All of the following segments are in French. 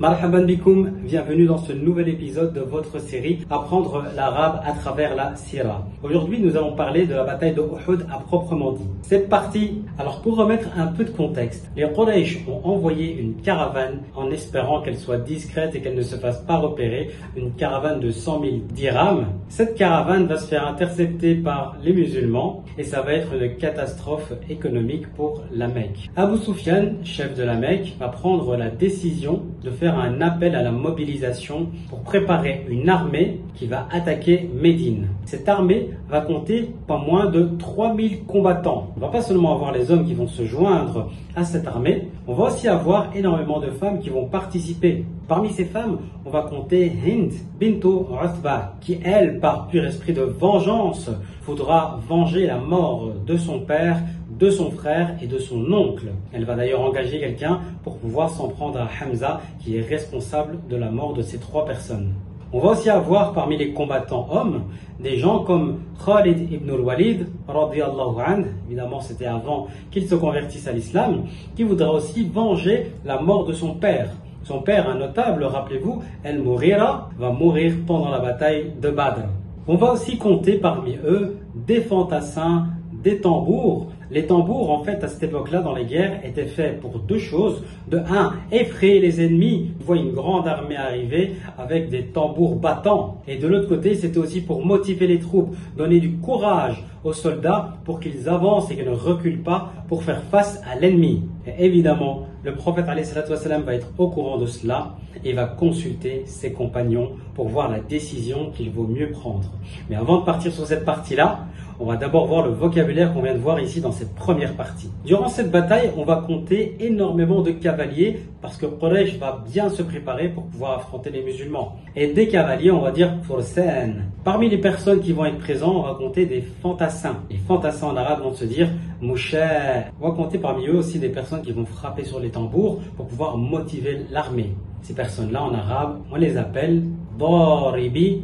Marhaban bikoum, bienvenue dans ce nouvel épisode de votre série Apprendre l'arabe à travers la Sira. Aujourd'hui, nous allons parler de la bataille de Uhud à proprement dit. C'est parti. Alors pour remettre un peu de contexte, les Quraysh ont envoyé une caravane en espérant qu'elle soit discrète et qu'elle ne se fasse pas repérer, une caravane de 100 000 dirhams. Cette caravane va se faire intercepter par les musulmans et ça va être une catastrophe économique pour la Mecque. Abu Sufyan, chef de la Mecque, va prendre la décision de faire un appel à la mobilisation pour préparer une armée qui va attaquer Médine. Cette armée va compter pas moins de 3000 combattants. On va pas seulement avoir les hommes qui vont se joindre à cette armée, on va aussi avoir énormément de femmes qui vont participer. Parmi ces femmes, on va compter Hind bintu Uthba, qui elle, par pur esprit de vengeance, voudra venger la mort de son père, de son frère et de son oncle. Elle va d'ailleurs engager quelqu'un pour pouvoir s'en prendre à Hamza, qui est responsable de la mort de ces trois personnes. On va aussi avoir parmi les combattants hommes des gens comme Khalid ibn al-Walid, radiyallahu anhu, évidemment c'était avant qu'il se convertisse à l'islam, qui voudra aussi venger la mort de son père. Son père, un notable, rappelez-vous, El-Mourira, va mourir pendant la bataille de Badr. On va aussi compter parmi eux des fantassins, des tambours. Les tambours, en fait, à cette époque-là, dans les guerres, étaient faits pour deux choses. De un, effrayer les ennemis. On voit une grande armée arriver avec des tambours battants. Et de l'autre côté, c'était aussi pour motiver les troupes, donner du courage aux soldats pour qu'ils avancent et qu'ils ne reculent pas pour faire face à l'ennemi. Et évidemment, le prophète alayhi salatu wassalam va être au courant de cela et va consulter ses compagnons pour voir la décision qu'il vaut mieux prendre. Mais avant de partir sur cette partie-là, on va d'abord voir le vocabulaire qu'on vient de voir ici dans cette première partie. Durant cette bataille, on va compter énormément de cavaliers parce que Quraysh va bien se préparer pour pouvoir affronter les musulmans. Et des cavaliers, on va dire fursan. Parmi les personnes qui vont être présentes, on va compter des fantassins. Les fantassins en arabe vont se dire moucha. On va compter parmi eux aussi des personnes qui vont frapper sur les tambours pour pouvoir motiver l'armée. Ces personnes-là en arabe, on les appelle daribi.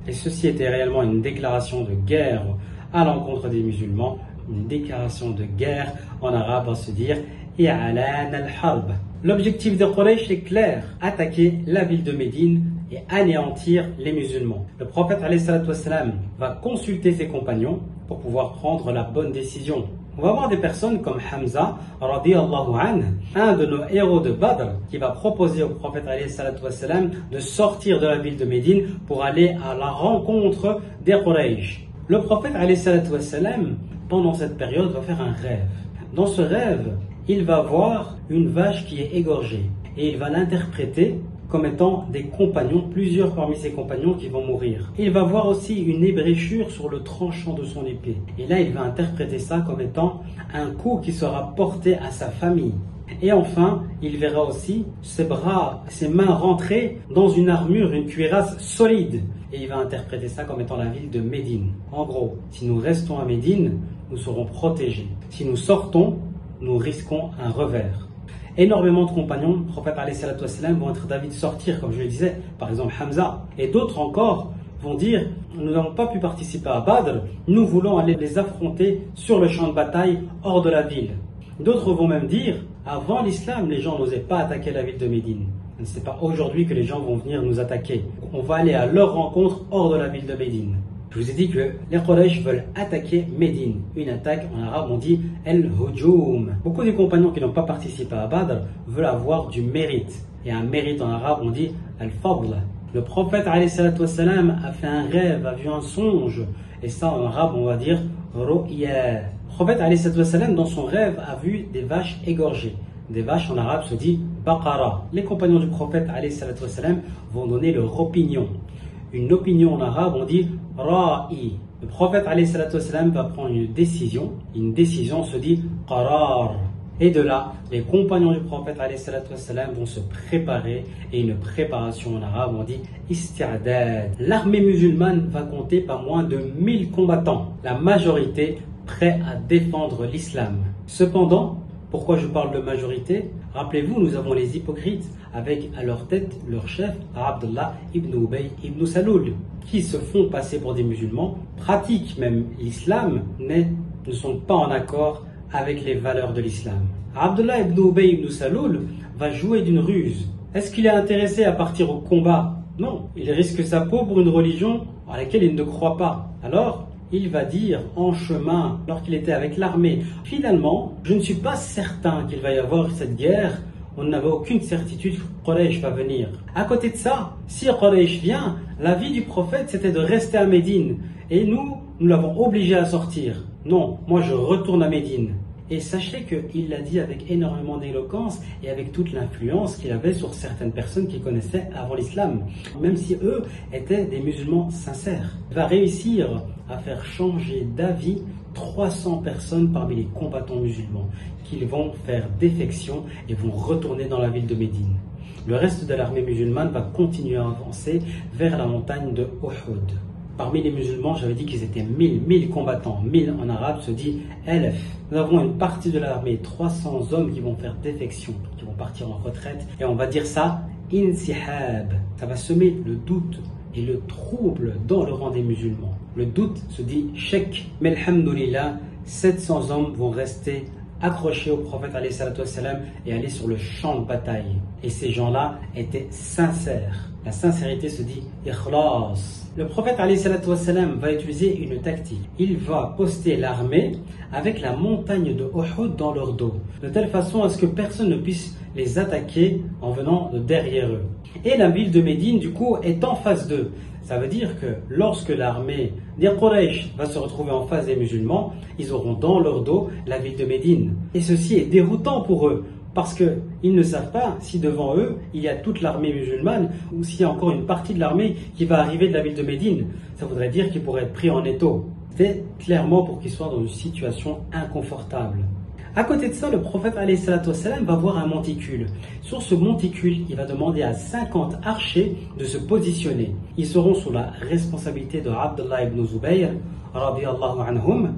Et ceci était réellement une déclaration de guerre à l'encontre des musulmans. Une déclaration de guerre en arabe va se dire I'alan al-harb. L'objectif de Quraysh est clair, attaquer la ville de Médine et anéantir les musulmans. Le prophète alayhi salatu wassalam va consulter ses compagnons pour pouvoir prendre la bonne décision. On va voir des personnes comme Hamza, radiyallahu anhu, un de nos héros de Badr, qui va proposer au prophète alayhi salatu wassalam de sortir de la ville de Médine pour aller à la rencontre des Quraysh. Le prophète alayhi salatu wassalam, pendant cette période, va faire un rêve. Dans ce rêve, il va voir une vache qui est égorgée et il va l'interpréter comme étant des compagnons, plusieurs parmi ses compagnons qui vont mourir. Il va voir aussi une ébréchure sur le tranchant de son épée. Et là, il va interpréter ça comme étant un coup qui sera porté à sa famille. Et enfin, il verra aussi ses bras, ses mains rentrer dans une armure, une cuirasse solide. Et il va interpréter ça comme étant la ville de Médine. En gros, si nous restons à Médine, nous serons protégés. Si nous sortons, nous risquons un revers. Énormément de compagnons, le prophète alayhi salatu wassalam, vont être d'avis de sortir, comme je le disais, par exemple Hamza. Et d'autres encore vont dire, nous n'avons pas pu participer à Badr, nous voulons aller les affronter sur le champ de bataille hors de la ville. D'autres vont même dire, avant l'islam, les gens n'osaient pas attaquer la ville de Médine. Ce n'est pas aujourd'hui que les gens vont venir nous attaquer. On va aller à leur rencontre hors de la ville de Médine. Je vous ai dit que les Quraysh veulent attaquer Médine. Une attaque, en arabe, on dit El-Hujum. Beaucoup des compagnons qui n'ont pas participé à Badr veulent avoir du mérite. Et un mérite en arabe, on dit Al-Fadl. Le prophète alayhi salatu wassalam a fait un rêve, a vu un songe. Et ça, en arabe, on va dire Ru'ya. Le prophète alayhi salatu wassalam, dans son rêve, a vu des vaches égorgées. Des vaches en arabe se dit Baqara. Les compagnons du prophète alayhi salatu wassalam vont donner leur opinion. Une opinion en arabe, on dit Ra'i. Le prophète alayhi salatu wassalam va prendre une décision. Une décision se dit Qarar. Et de là, les compagnons du prophète alayhi salatu wassalam vont se préparer. Et une préparation en arabe, on dit Isti'adad. L'armée musulmane va compter pas moins de 1000 combattants. La majorité prêts à défendre l'islam. Cependant, pourquoi je parle de majorité? Rappelez-vous, nous avons les hypocrites avec à leur tête leur chef Abdullah ibn Ubay ibn Salul qui se font passer pour des musulmans, pratiquent même l'islam mais ne sont pas en accord avec les valeurs de l'islam. Abdullah ibn Ubay ibn Salul va jouer d'une ruse Est-ce qu'il est intéressé à partir au combat? Non, il risque sa peau pour une religion à laquelle il ne croit pas. Alors, il va dire en chemin, alors qu'il était avec l'armée, finalement, je ne suis pas certain qu'il va y avoir cette guerre. On n'avait aucune certitude que Quraysh va venir. À côté de ça, si Quraysh vient, la vie du prophète c'était de rester à Médine. Et nous l'avons obligé à sortir. Non, moi je retourne à Médine. Et sachez qu'il l'a dit avec énormément d'éloquence et avec toute l'influence qu'il avait sur certaines personnes qu'il connaissait avant l'islam. Même si eux étaient des musulmans sincères. Il va réussir à faire changer d'avis 300 personnes parmi les combattants musulmans qui vont faire défection et vont retourner dans la ville de Médine. Le reste de l'armée musulmane va continuer à avancer vers la montagne de Uhud. Parmi les musulmans, j'avais dit qu'ils étaient 1000 combattants. 1000 en arabe se dit elef. Nous avons une partie de l'armée, 300 hommes qui vont faire défection, qui vont partir en retraite. Et on va dire ça, insihab. Ça va semer le doute et le trouble dans le rang des musulmans. Le doute se dit shek. Mais alhamdoulilah, 700 hommes vont rester accrochés au prophète alayhi salatu wassalam et aller sur le champ de bataille. Et ces gens-là étaient sincères. La sincérité se dit ikhlas. Le prophète alayhi salatu wassalam va utiliser une tactique. Il va poster l'armée avec la montagne de Uhud dans leur dos, de telle façon à ce que personne ne puisse les attaquer en venant de derrière eux. Et la ville de Médine, du coup, est en face d'eux. Ça veut dire que lorsque l'armée des Quraysh va se retrouver en face des musulmans, ils auront dans leur dos la ville de Médine. Et ceci est déroutant pour eux, parce qu'ils ne savent pas si devant eux, il y a toute l'armée musulmane, ou s'il y a encore une partie de l'armée qui va arriver de la ville de Médine. Ça voudrait dire qu'ils pourraient être pris en étau. C'est clairement pour qu'ils soient dans une situation inconfortable. À côté de ça, le prophète alayhi salatu wassalam va voir un monticule. Sur ce monticule, il va demander à 50 archers de se positionner. Ils seront sous la responsabilité de Abdullah ibn Zubayr, radiyallahu anhum,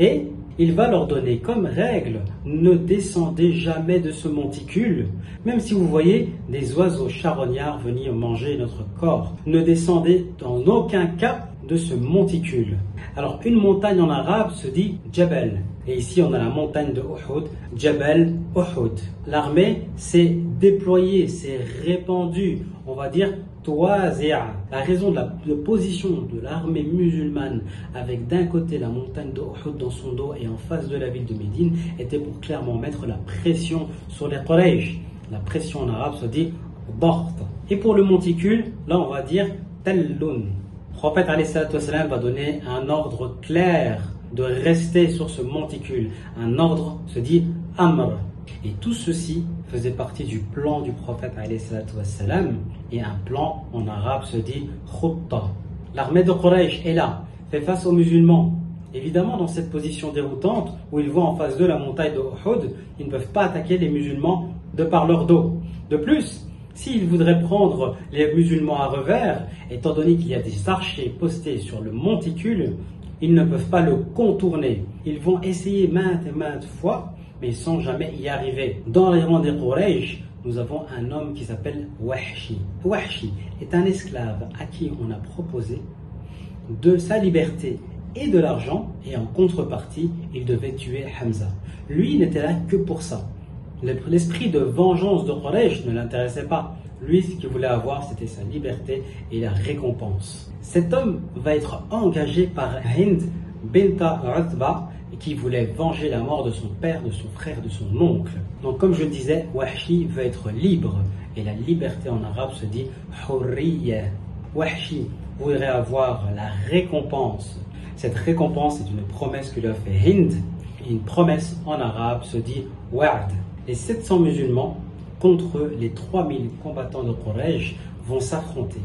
et il va leur donner comme règle, ne descendez jamais de ce monticule, même si vous voyez des oiseaux charognards venir manger notre corps. Ne descendez dans aucun cas de ce monticule. Alors une montagne en arabe se dit Jabal. Et ici on a la montagne de Uhud, Jabal Uhud. L'armée s'est déployée, s'est répandue, on va dire Toazia. La raison de la position de l'armée musulmane avec d'un côté la montagne de Uhud dans son dos et en face de la ville de Médine était pour clairement mettre la pression sur les Quraysh. La pression en arabe se dit Dort. Et pour le monticule, là on va dire Tallun. Le prophète alayhi salatu wassalam va donner un ordre clair de rester sur ce monticule. Un ordre se dit Amr. Et tout ceci faisait partie du plan du prophète alayhi salatu wassalam. Et un plan en arabe se dit Khutta. L'armée de Quraysh est là, fait face aux musulmans. Évidemment, dans cette position déroutante, où ils voient en face d'eux la montagne de Uhud, ils ne peuvent pas attaquer les musulmans de par leur dos. De plus, s'ils voudraient prendre les musulmans à revers, étant donné qu'il y a des archers postés sur le monticule, ils ne peuvent pas le contourner. Ils vont essayer maintes et maintes fois, mais sans jamais y arriver. Dans les rangs des Quraysh, nous avons un homme qui s'appelle Wahshi. Wahshi est un esclave à qui on a proposé de sa liberté et de l'argent, et en contrepartie, il devait tuer Hamza. Lui, il n'était là que pour ça. L'esprit de vengeance de Quraysh ne l'intéressait pas. Lui, ce qu'il voulait avoir, c'était sa liberté et la récompense. Cet homme va être engagé par Hind binta Utba, qui voulait venger la mort de son père, de son frère, de son oncle. Donc, comme je disais, Wahshi veut être libre. Et la liberté en arabe se dit Hurriya. Wahshi voudrait avoir la récompense. Cette récompense est une promesse que lui a fait Hind. Et une promesse en arabe se dit Wa'd. Les 700 musulmans contre les 3000 combattants de Quraysh vont s'affronter.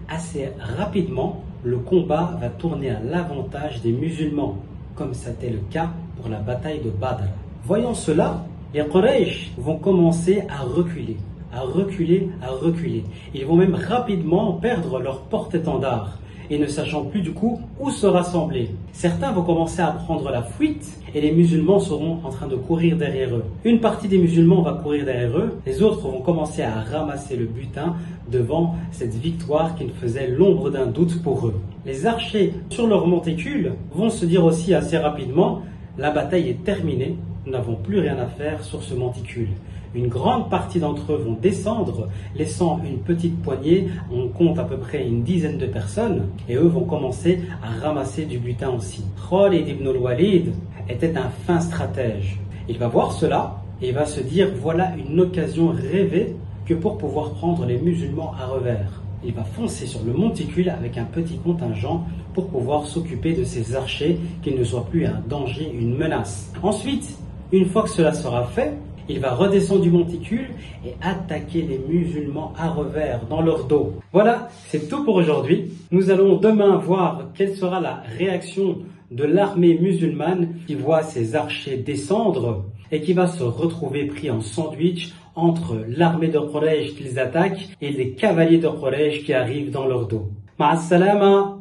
Assez rapidement, le combat va tourner à l'avantage des musulmans, comme c'était le cas pour la bataille de Badr. Voyant cela, les Quraysh vont commencer à reculer, à reculer, à reculer. Ils vont même rapidement perdre leur porte-étendard et ne sachant plus du coup où se rassembler. Certains vont commencer à prendre la fuite et les musulmans seront en train de courir derrière eux. Une partie des musulmans va courir derrière eux, les autres vont commencer à ramasser le butin devant cette victoire qui ne faisait l'ombre d'un doute pour eux. Les archers sur leur monticule vont se dire aussi assez rapidement, la bataille est terminée, nous n'avons plus rien à faire sur ce monticule. Une grande partie d'entre eux vont descendre, laissant une petite poignée, on compte à peu près une dizaine de personnes, et eux vont commencer à ramasser du butin aussi. Khalid ibn al-Walid était un fin stratège. Il va voir cela et il va se dire voilà une occasion rêvée que pour pouvoir prendre les musulmans à revers. Il va foncer sur le monticule avec un petit contingent pour pouvoir s'occuper de ces archers, qu'ils ne soient plus un danger, une menace. Ensuite, une fois que cela sera fait, il va redescendre du monticule et attaquer les musulmans à revers dans leur dos. Voilà, c'est tout pour aujourd'hui. Nous allons demain voir quelle sera la réaction de l'armée musulmane qui voit ses archers descendre et qui va se retrouver pris en sandwich entre l'armée de Quraysh qu'ils attaquent et les cavaliers de Quraysh qui arrivent dans leur dos. Ma'as salama.